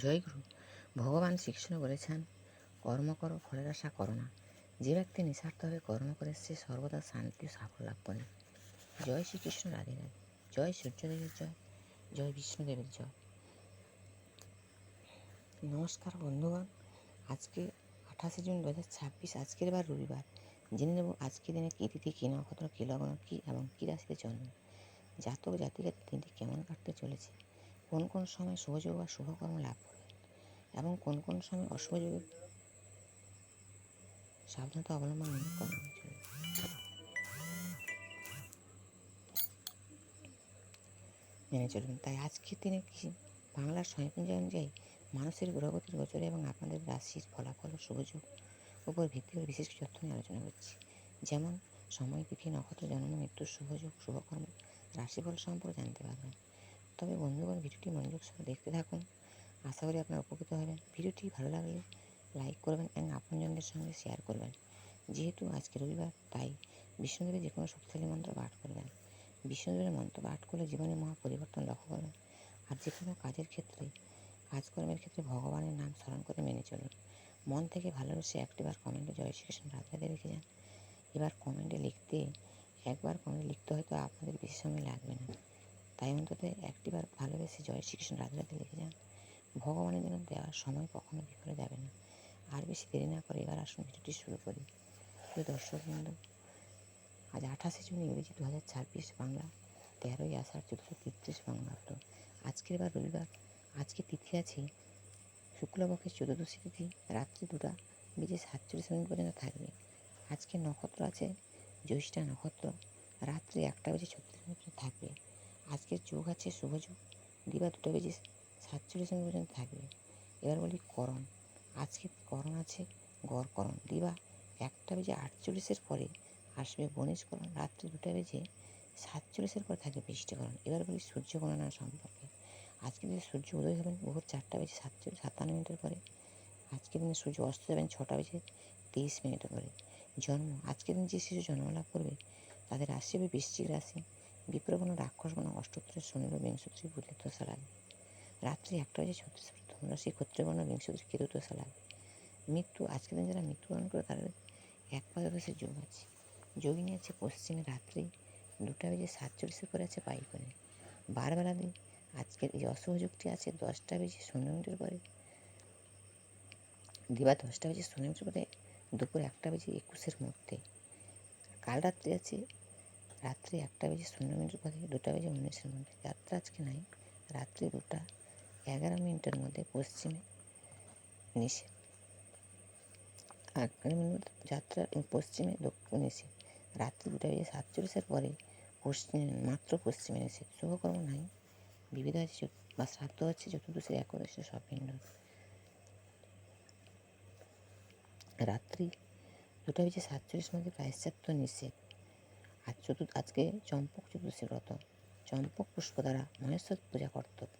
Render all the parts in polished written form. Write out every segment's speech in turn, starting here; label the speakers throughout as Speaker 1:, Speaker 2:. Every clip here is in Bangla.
Speaker 1: জয়গুরু। ভগবান শ্রীকৃষ্ণ বলেছেন, কর্ম করো, ফলের আশা করো না। যে ব্যক্তি নিঃস্বার্থভাবে কর্ম করে সে সর্বদা শান্তি ও সাফল্য লাভ করে। জয় শ্রীকৃষ্ণ, রাধে রাধে। জয় সূর্যদেবের জয়, জয় বিষ্ণুদেবের জয়। নমস্কার বন্ধুগণ। আজকে 28 জুন 2026, আজকের বার রবিবার। জেনে নেব আজকের দিনে কী তিথি, কী নক্ষত্র, কী লগ্ন, কী এবং কী রাশিতে জন্ম। জাতক জাতিকার দিনটি কেমন কাটতে চলেছে, কোন কোন সময় শুভযোগ বা শুভকর্ম লাভ করবেন এবং কোন কোন সময় অশুভযোগ সাবধানতা অবলম্বন মেনে চলবেন। তাই আজকের দিনে বাংলার সময়পঞ্জী অনুযায়ী মানুষের গ্রহগতির গোচরে এবং আপনাদের রাশির ফলাফল ও শুভযোগ উপর ভিত্তি করে বিশেষ কিছু তথ্য নিয়ে আলোচনা করছি। যেমন সময়, তিথি, নক্ষত্র, জন্ম, মৃত্যুর শুভযোগ, শুভকর্ম, রাশিফল সম্পর্কে জানতে পারবেন। তবে বন্ধুগণ, ভিডিওটি মনোযোগ সহ দেখতে থাকুন। আশা করি আপনারা উপকৃত হবেন। ভিডিওটি ভালো লাগলে লাইক করবেন এবং আপনজনদের সঙ্গে শেয়ার করবেন। যেহেতু আজকে রবিবার, তাই বিষ্ণুদেবের যে কোনো শক্তিশালী মন্ত্র পাঠ করবেন। বিষ্ণুদেবের মন্ত্র পাঠ করলে জীবনে মহা পরিবর্তন লক্ষ্য করবেন। আর যে কোনো কাজের ক্ষেত্রে, কাজকর্মের ক্ষেত্রে ভগবানের নাম স্মরণ করে মেনে চলুন। মন থেকে ভালোবেসে একটিবার কমেন্টে জয় শ্রীকৃষ্ণ রাধে রাধে লিখে যান। এবার কমেন্টে একবার কমেন্টে লিখতে হয়তো আপনাদের বেশি সময় লাগবে না, তাই অন্তত একটিবার ভালোবেসে জয় শ্রীকৃষ্ণ রাধে রাধে লিখে যান। ভগবানের জন্য দেওয়ার সময় কখনো বিফলে যাবে না। আর বেশি দেরি না করে এবার আসুন ভিডিওটি শুরু করি। প্রিয় দর্শকবৃন্দ, আজ 28 জুন ইংরেজি 2026, বাংলা 13ই আষাঢ় 1433 বঙ্গাব্দ। আজকের বার রবিবার। আজকে তিথি আছে শুক্লপক্ষের চতুর্দশী তিথি, রাত্রি 2:47 পর্যন্ত থাকবে। আজকে নক্ষত্র আছে জ্যৈষ্ঠা নক্ষত্র, রাত্রি 1:36 থাকবে। আজকের যোগ আছে শুভযোগ, দিবা 2:47 পর্যন্ত থাকবে। এবার বলি করণ। আজকে করণ আছে গড়করণ, দিবা 1:48 পরে আসবে বণিজকরণ, রাত্রি 2:47 পরে থাকবে বৃষ্টিকরণ। এবার বলি সূর্য গণনা সম্পর্কে। আজকের দিনে সূর্য উদয় হবেন ভোর 4:57 পরে। আজকের দিনে সূর্য অস্ত যাবেন 6:23 পরে। জন্ম। আজকের দিন যে শিশু জন্মলাভ করবে তাদের রাশি হবে বৃশ্চিক রাশি। বিপ্রগণ, রাক্ষসগণ, অষ্টোত্তরের শনির বিংশোত্তরী বুধের দশা লাগবে। রাত্রি 1:36 পরে ধনুরাশি ক্ষত্রিয়গণ বিংশোত্তরী কেতু দশা লাগবে। মৃত্যু। আজকের দিন যারা মৃত্যুবরণ করে তাদের 1:10 যোগ আছে। যোগিনী আছে পশ্চিমে, রাত্রি 2:47 পরে আছে পাইকনে। বারবেলা দিন আজকের এই অশুভ যুগটি আছে 10:16 পরে, দিবা 10:16 পরে, দুপুর 1:21 মধ্যে। কাল রাত্রি আছে রাত্রি 1:00 পরে, 2:19 মধ্যে। যাত্রা আজকে নাই, রাত্রি 2:11 মধ্যে পশ্চিমে নিষেধ। আগামী যাত্রা পশ্চিমে দক্ষিণ নিষেধ। রাত্রি 2:47 পরে মাত্র পশ্চিমে নিষেধ। শুভকর্ম নাই, বিবিধ আছে বা শ্রাদ্ধ আছে চতুর্দশীর, একাদশীর সব ভিন্ন। রাত্রি 2:47 মধ্যে প্রায়শ্চাত্য নিষেধ। আজকে চম্পক চতুর্দশী ব্রত। চম্পক পুষ্প দ্বারা মহেশ্বর পূজা কর্তব্য।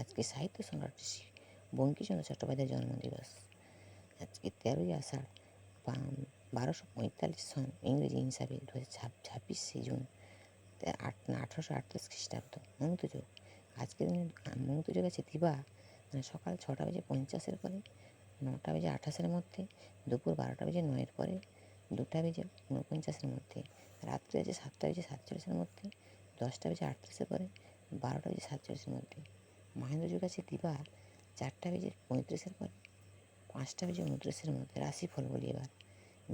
Speaker 1: আজকে সাহিত্য সম্রাট বঙ্কিমচন্দ্র চট্টোপাধ্যায়ের জন্মদিবস। আজকে 13ই আষাঢ় 1245 সন ইংরেজি হিসাবে 26 জুন 1838 খ্রিস্টাব্দ। মুহূর্তযোগ। আজকের দিনে মুহূর্তযোগ আছে দিবা সকাল 6:50 পরে, 9:28 মধ্যে, দুপুর 12:09 পরে, 2:49 মধ্যে। রাত্রি আছে 7:47 মধ্যে, 10:38 পরে, 12:47 মধ্যে। মহেন্দ্র যুগ আছে দিবা 4:35 পরে, 5:29 মধ্যে। রাশিফল বলি এবার।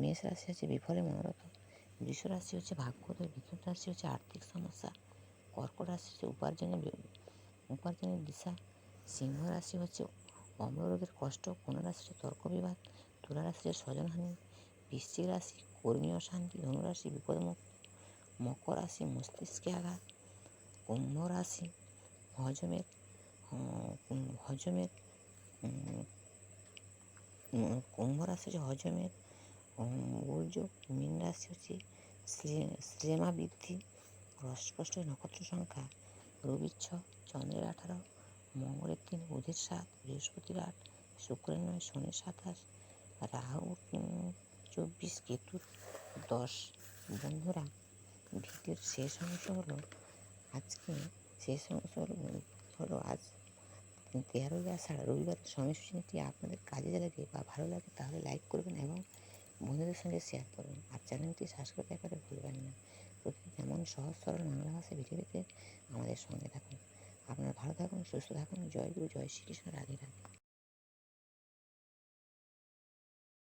Speaker 1: মেষ রাশি হচ্ছে বিফলে মনোরথ, বৃষ রাশি হচ্ছে ভাগ্যোদয়, মিথুন রাশি হচ্ছে আর্থিক সমস্যা, কর্কট রাশি হচ্ছে উপার্জনের দিশা, সিংহ রাশি হচ্ছে অম্লরোগের কষ্ট, কন্যা রাশি হচ্ছে তর্ক বিবাদ, তুলা রাশি হচ্ছে স্বজনহানি, বৃশ্চিক রাশি কর্মীয় শান্তি, ধনুরাশি বিপদমুক্ত, মকর রাশি মস্তিষ্কে আঘাত, কুম্ভ রাশি হজমের কুম্ভ রাশি হচ্ছে হজমের দুর্যোগ, মীন রাশি হচ্ছে শ্লেমা বৃদ্ধি, রসস্পষ্ট নক্ষত্র সংখ্যা রবির 6, চন্দ্রের 18, মঙ্গলের 3, বুধের 7, বৃহস্পতির 8, শুক্রের 9, শনির 27, রাহুর 24, কেতুর 10। বন্ধুরা, ভিডিওর শেষ অংশ হলো আজ 13 ছাড়া রবিবারের সময়সূচিটি আপনাদের কাজে লাগে বা ভালো লাগে তাহলে লাইক করবেন এবং বন্ধুদের সঙ্গে শেয়ার করবেন। আর চ্যানেলটি সাবস্ক্রাইব একেবারে ভুলবেন না। প্রতিদিন এমন সহজ সরল বাংলা ভাষায় ভিডিও পেতে আমাদের সঙ্গে থাকুন। আপনারা ভালো থাকুন, সুস্থ থাকুন। জয় গুরু, জয় শ্রীকৃষ্ণ, রাধে রাধে।